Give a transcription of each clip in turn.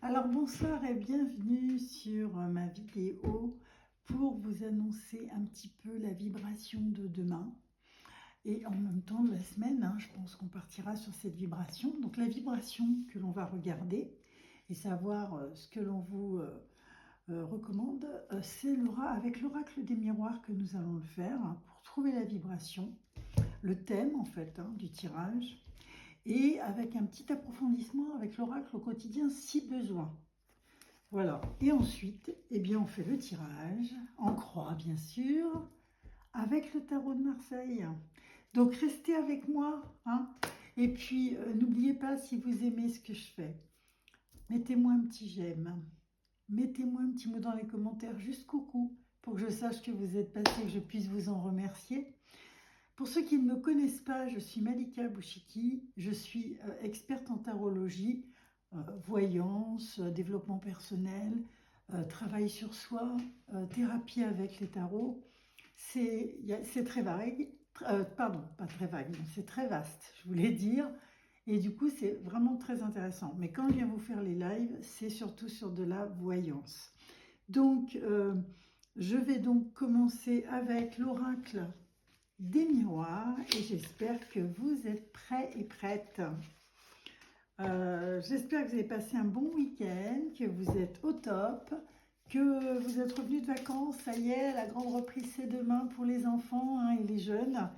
Alors bonsoir et bienvenue sur ma vidéo pour vous annoncer un petit peu la vibration de demain et en même temps de la semaine, je pense qu'on partira sur cette vibration. Donc la vibration que l'on va regarder et savoir ce que l'on vous recommande, c'est avec l'oracle des miroirs que nous allons le faire pour trouver la vibration, le thème en fait du tirage, et avec un petit approfondissement avec l'oracle au quotidien si besoin. Voilà, et ensuite, eh bien, on fait le tirage, en croix bien sûr, avec le tarot de Marseille. Donc restez avec moi, et puis n'oubliez pas, si vous aimez ce que je fais, mettez-moi un petit j'aime, mettez-moi un petit mot dans les commentaires, juste coucou, pour que je sache que vous êtes passé, que je puisse vous en remercier. Pour ceux qui ne me connaissent pas, je suis Malika Bouchiki, je suis experte en tarologie, voyance, développement personnel, travail sur soi, thérapie avec les tarots. C'est très vague, pardon, pas très vague, c'est très vaste, je voulais dire. Et du coup, c'est vraiment très intéressant. Mais quand je viens vous faire les lives, c'est surtout sur de la voyance. Donc, je vais donc commencer avec l'oracle des miroirs et j'espère que vous êtes prêts et prêtes. J'espère que vous avez passé un bon week-end, que vous êtes au top, que vous êtes revenus de vacances. Ça y est, la grande reprise c'est demain pour les enfants et les jeunes,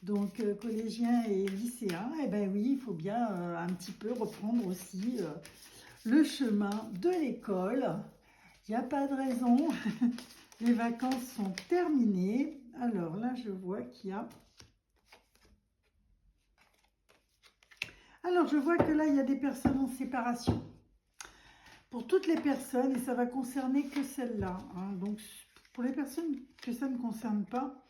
donc collégiens et lycéens. Et ben oui, il faut bien un petit peu reprendre aussi le chemin de l'école. Il n'y a pas de raison. Les vacances sont terminées. Alors là, je vois qu'il y a... Alors, je vois que là, il y a des personnes en séparation. Pour toutes les personnes, et ça va concerner que celles-là. Donc, pour les personnes que ça ne concerne pas,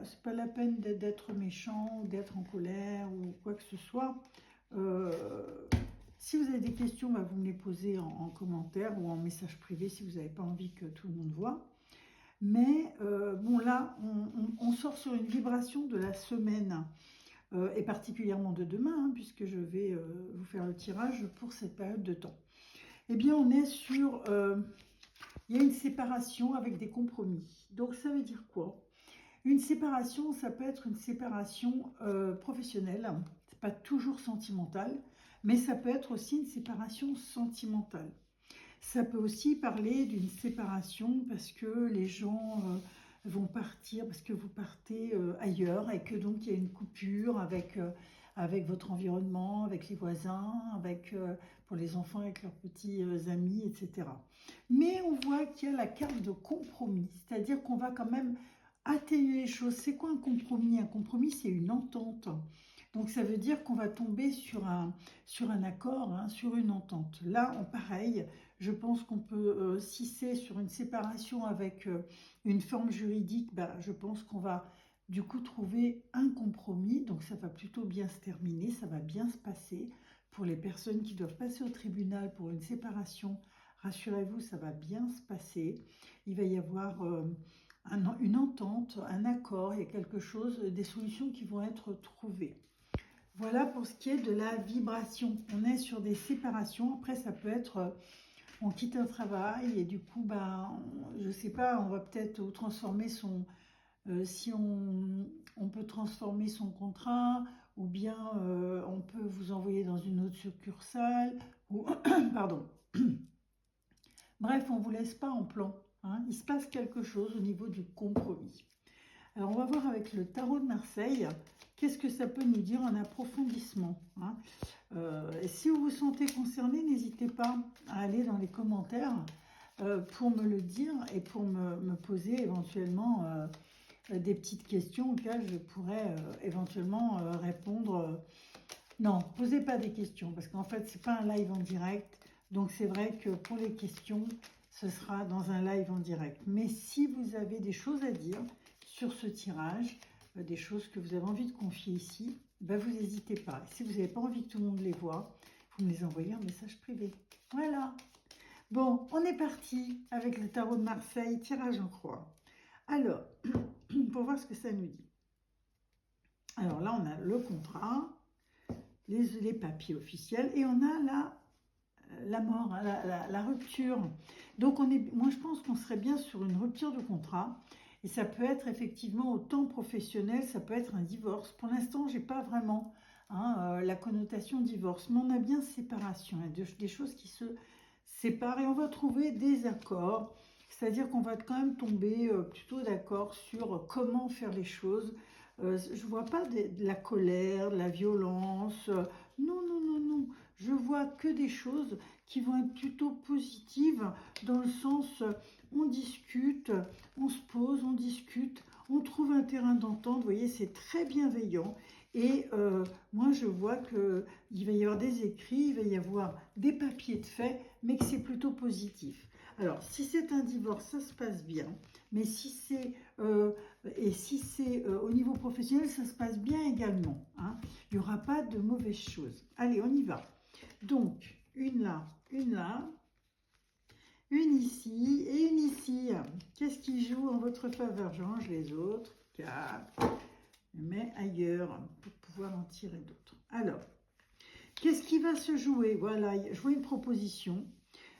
c'est pas la peine d'être méchant, ou d'être en colère, ou quoi que ce soit. Si vous avez des questions, vous me les posez en commentaire ou en message privé si vous n'avez pas envie que tout le monde voit. Mais bon, là, on sort sur une vibration de la semaine. Et particulièrement de demain, puisque je vais vous faire le tirage pour cette période de temps. Eh bien, on est sur... il y a une séparation avec des compromis. Donc, ça veut dire quoi? Une séparation, ça peut être une séparation professionnelle. C'est pas toujours sentimental, mais ça peut être aussi une séparation sentimentale. Ça peut aussi parler d'une séparation parce que les gens... vont partir parce que vous partez ailleurs et que donc il y a une coupure avec, avec votre environnement, avec les voisins, avec, pour les enfants avec leurs petits amis, etc. Mais on voit qu'il y a la carte de compromis, c'est-à-dire qu'on va quand même atténuer les choses. C'est quoi un compromis? Un compromis, c'est une entente. Donc ça veut dire qu'on va tomber sur un accord, sur une entente. Là, pareil, je pense qu'on peut, si c'est sur une séparation avec une forme juridique, je pense qu'on va du coup trouver un compromis. Donc ça va plutôt bien se terminer, ça va bien se passer. Pour les personnes qui doivent passer au tribunal pour une séparation, rassurez-vous, ça va bien se passer. Il va y avoir une entente, un accord, il y a quelque chose, des solutions qui vont être trouvées. Voilà pour ce qui est de la vibration. On est sur des séparations. Après, ça peut être, on quitte un travail et du coup, je ne sais pas, on va peut-être transformer son... si on peut transformer son contrat, ou bien on peut vous envoyer dans une autre succursale, ou... Pardon. Bref, on ne vous laisse pas en plan. Il se passe quelque chose au niveau du compromis. Alors, on va voir avec le tarot de Marseille, qu'est-ce que ça peut nous dire en approfondissement. Et si vous vous sentez concerné, n'hésitez pas à aller dans les commentaires pour me le dire et pour me poser éventuellement des petites questions auxquelles je pourrais éventuellement répondre. Non, posez pas des questions, parce qu'en fait, c'est pas un live en direct. Donc, c'est vrai que pour les questions, ce sera dans un live en direct. Mais si vous avez des choses à dire sur ce tirage, des choses que vous avez envie de confier ici, vous n'hésitez pas. Si vous n'avez pas envie que tout le monde les voit, vous me les envoyez en message privé. Voilà. Bon, on est parti avec le tarot de Marseille, tirage en croix. Alors, pour voir ce que ça nous dit. Alors là, on a le contrat, les papiers officiels, et on a là la mort, hein, la rupture. Donc, moi, je pense qu'on serait bien sur une rupture de contrat. Et ça peut être effectivement autant professionnel, ça peut être un divorce. Pour l'instant, j'ai pas vraiment la connotation divorce, mais on a bien séparation. Il y a des choses qui se séparent et on va trouver des accords. C'est-à-dire qu'on va quand même tomber plutôt d'accord sur comment faire les choses. Je ne vois pas de la colère, de la violence. Non, non, non, non. Je vois que des choses qui vont être plutôt positives dans le sens on discute, on se pose, on discute, on trouve un terrain d'entente. Vous voyez, c'est très bienveillant. Et moi, je vois qu'il va y avoir des écrits, il va y avoir des papiers de fait, mais que c'est plutôt positif. Alors, si c'est un divorce, ça se passe bien. Mais si c'est au niveau professionnel, ça se passe bien également. Hein. Il n'y aura pas de mauvaises choses. Allez, on y va. Donc, une là, une ici et une ici. Qu'est-ce qui joue en votre faveur? Je range les autres. 4. Je mets ailleurs pour pouvoir en tirer d'autres. Alors, qu'est-ce qui va se jouer? Voilà, je vois une proposition.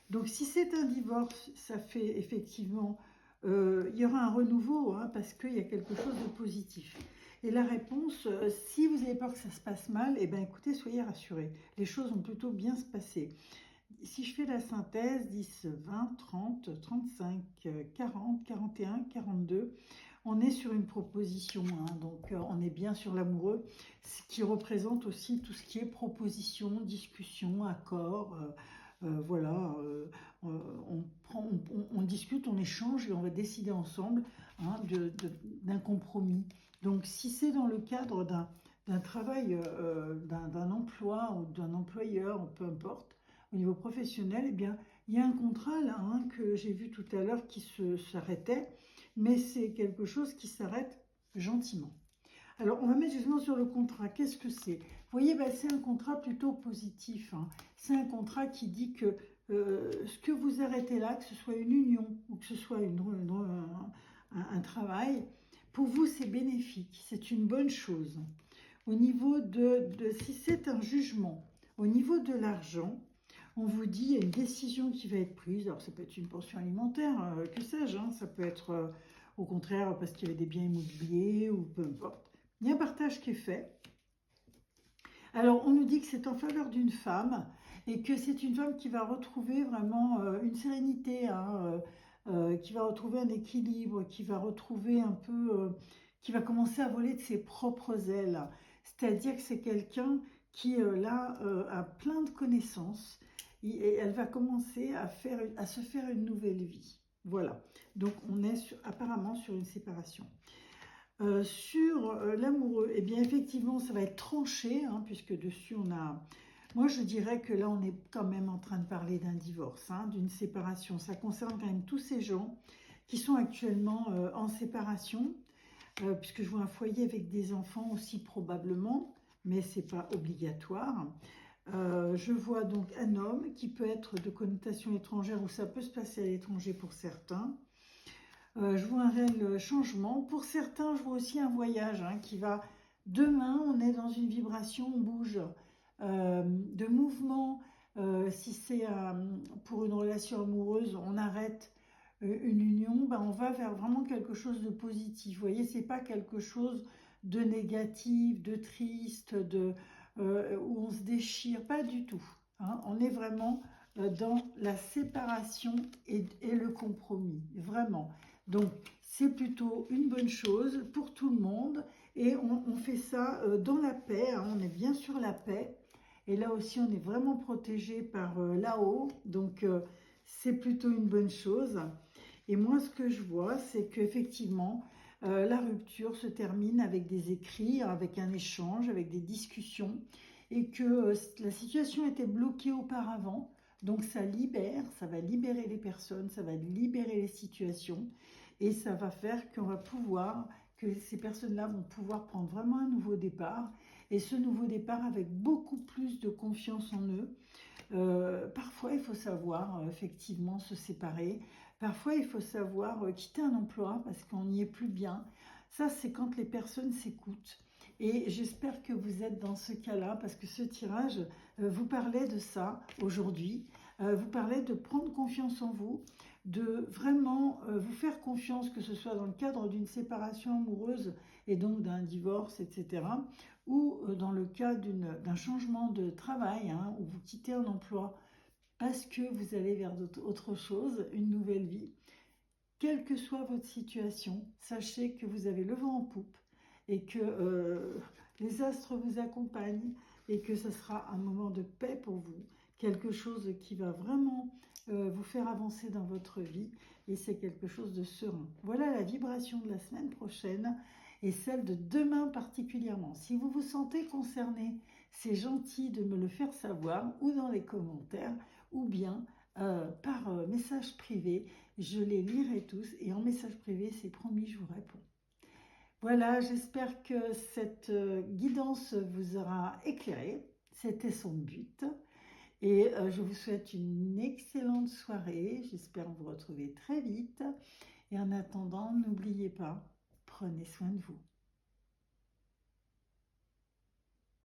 Donc, si c'est un divorce, ça fait effectivement, il y aura un renouveau, hein, parce qu'il y a quelque chose de positif. Et la réponse, si vous avez peur que ça se passe mal, eh bien, écoutez, soyez rassurés. Les choses vont plutôt bien se passer. Si je fais la synthèse, 10, 20, 30, 35, 40, 41, 42, on est sur une proposition, hein, donc on est bien sur l'amoureux, ce qui représente aussi tout ce qui est proposition, discussion, accord. Voilà, on discute, on échange et on va décider ensemble hein, d'un compromis. Donc si c'est dans le cadre d'un travail, d'un emploi ou d'un employeur, peu importe, au niveau professionnel, eh bien, il y a un contrat là hein, que j'ai vu tout à l'heure qui s'arrêtait, mais c'est quelque chose qui s'arrête gentiment. Alors, on va mettre justement sur le contrat. Qu'est-ce que c'est? Vous voyez, ben, c'est un contrat plutôt positif. Hein. C'est un contrat qui dit que ce que vous arrêtez là, que ce soit une union ou que ce soit un travail, pour vous, c'est bénéfique. C'est une bonne chose. Au niveau si c'est un jugement, au niveau de l'argent, on vous dit, il y a une décision qui va être prise. Alors, ça peut être une pension alimentaire, que sais-je. Hein, ça peut être, au contraire, parce qu'il y avait des biens immobiliers ou peu importe. Il y a un partage qui est fait. Alors, on nous dit que c'est en faveur d'une femme et que c'est une femme qui va retrouver vraiment une sérénité, hein, qui va retrouver un équilibre, qui va retrouver un peu, qui va commencer à voler de ses propres ailes. C'est-à-dire que c'est quelqu'un qui, là, a plein de connaissances et elle va commencer à se faire une nouvelle vie. Voilà. Donc, on est apparemment sur une séparation. Sur l'amoureux, eh bien effectivement ça va être tranché, hein, puisque dessus on a... Moi je dirais que là on est quand même en train de parler d'un divorce, hein, d'une séparation. Ça concerne quand même tous ces gens qui sont actuellement en séparation, puisque je vois un foyer avec des enfants aussi probablement, mais c'est pas obligatoire. Je vois donc un homme qui peut être de connotation étrangère ou ça peut se passer à l'étranger pour certains. Je vois un réel changement. Pour certains, je vois aussi un voyage hein, qui va... Demain, on est dans une vibration, on bouge de mouvement. Si c'est pour une relation amoureuse, on arrête une union, ben, on va vers vraiment quelque chose de positif. Vous voyez, c'est pas quelque chose de négatif, de triste, où on se déchire, pas du tout. Hein. On est vraiment dans la séparation et le compromis, vraiment. Donc, c'est plutôt une bonne chose pour tout le monde et on fait ça dans la paix, hein, on est bien sur la paix. Et là aussi, on est vraiment protégé par là-haut, donc c'est plutôt une bonne chose. Et moi, ce que je vois, c'est qu'effectivement, la rupture se termine avec des écrits, avec un échange, avec des discussions, et que la situation était bloquée auparavant. Donc ça libère, ça va libérer les personnes, ça va libérer les situations et ça va faire qu'on va pouvoir, que ces personnes-là vont pouvoir prendre vraiment un nouveau départ et ce nouveau départ avec beaucoup plus de confiance en eux. Parfois, il faut savoir effectivement se séparer. Parfois, il faut savoir quitter un emploi parce qu'on n'y est plus bien. Ça, c'est quand les personnes s'écoutent. Et j'espère que vous êtes dans ce cas-là parce que ce tirage vous parlait de ça aujourd'hui. vous parlez de prendre confiance en vous, de vraiment vous faire confiance, que ce soit dans le cadre d'une séparation amoureuse et donc d'un divorce, etc., ou dans le cas d'un changement de travail, hein, où vous quittez un emploi parce que vous allez vers autre chose, une nouvelle vie. Quelle que soit votre situation, sachez que vous avez le vent en poupe et que les astres vous accompagnent et que ce sera un moment de paix pour vous, quelque chose qui va vraiment vous faire avancer dans votre vie et c'est quelque chose de serein. Voilà la vibration de la semaine prochaine et celle de demain particulièrement. Si vous vous sentez concerné, c'est gentil de me le faire savoir ou dans les commentaires ou bien par message privé. Je les lirai tous et en message privé, c'est promis, je vous réponds. Voilà, j'espère que cette guidance vous aura éclairé. C'était son but. Et je vous souhaite une excellente soirée. J'espère vous retrouver très vite. Et en attendant, n'oubliez pas, prenez soin de vous.